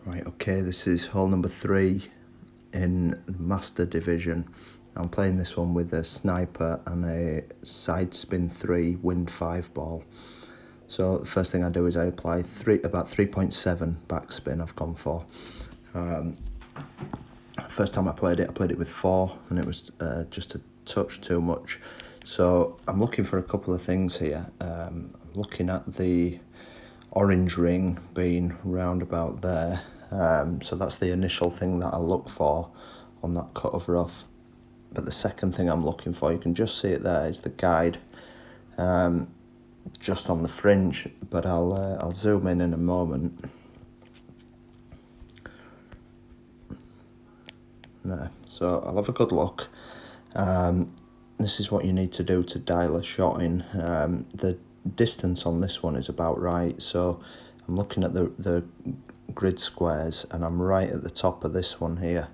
Right, okay, this is hole number 3 in the Master Division. I'm playing this one with a sniper and a side spin 3 wind 5 ball. So the first thing I do is I apply about 3.7 backspin I've gone for. First time I played it with 4 and it was just a touch too much. So I'm looking for a couple of things here. I'm looking at the orange ring being round about there. So that's the initial thing that I look for on that cut of rough. But the second thing I'm looking for, you can just see it there, is the guide just on the fringe, but I'll zoom in a moment. There, so I'll have a good look. This is what you need to do to dial a shot in. The distance on this one is about right, so I'm looking at the grid squares and I'm right at the top of this one here.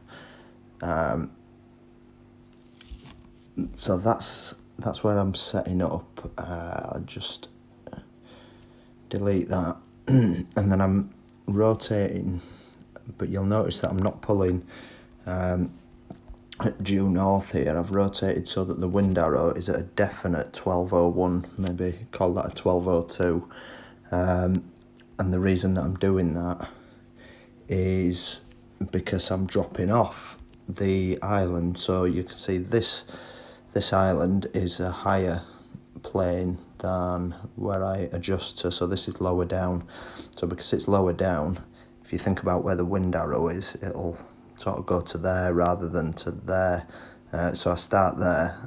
So that's where I'm setting up. I'll just delete that and then I'm rotating, but you'll notice that I'm not pulling due north here. I've rotated so that the wind arrow is at a definite 1201, maybe call that a 1202. And the reason that I'm doing that is because I'm dropping off the island. So you can see this island is a higher plane than where I adjust to, so this is lower down. So because it's lower down, if you think about where the wind arrow is, it'll sort of go to there rather than to there. So I start there.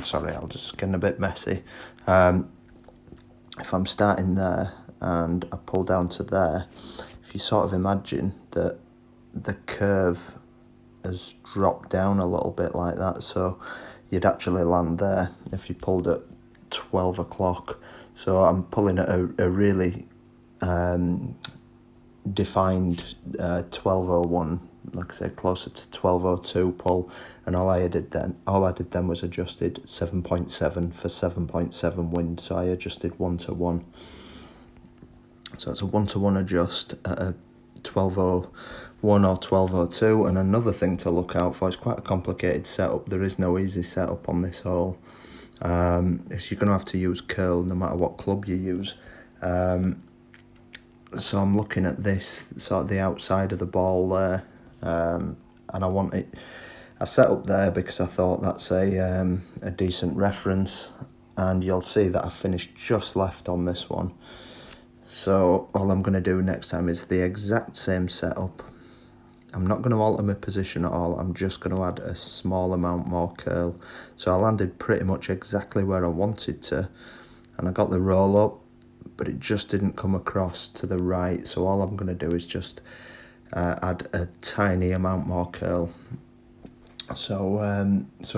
Sorry, I'll just get a bit messy. If I'm starting there and I pull down to there, if you sort of imagine that the curve has dropped down a little bit like that, so you'd actually land there if you pulled at 12 o'clock. So I'm pulling at a really defined 1201, like I said, closer to 1202 pull, and all I did then was adjusted 7.7 for 7.7 wind. So I adjusted 1-to-1. So it's a 1-to-1 adjust at a 1201 or 1202. And another thing to look out for, it's quite a complicated setup. There is no easy setup on this hole. Is you're going to have to use curl no matter what club you use. So I'm looking at this, sort of the outside of the ball there, and I set up there because I thought that's a decent reference, and you'll see that I finished just left on this one. So all I'm going to do next time is the exact same setup. I'm not going to alter my position at all, I'm just going to add a small amount more curl. So I landed pretty much exactly where I wanted to, and I got the roll up, but it just didn't come across to the right. So all I'm going to do is just add a tiny amount more curl. So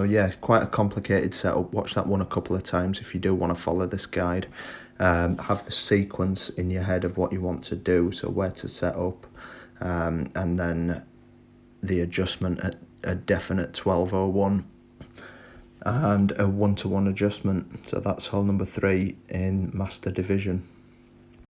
yeah, quite a complicated setup. Watch that one a couple of times if you do want to follow this guide. Have the sequence in your head of what you want to do, so where to set up, and then the adjustment at a definite 1201 and a 1-to-1 adjustment. So that's hole number 3 in Master Division.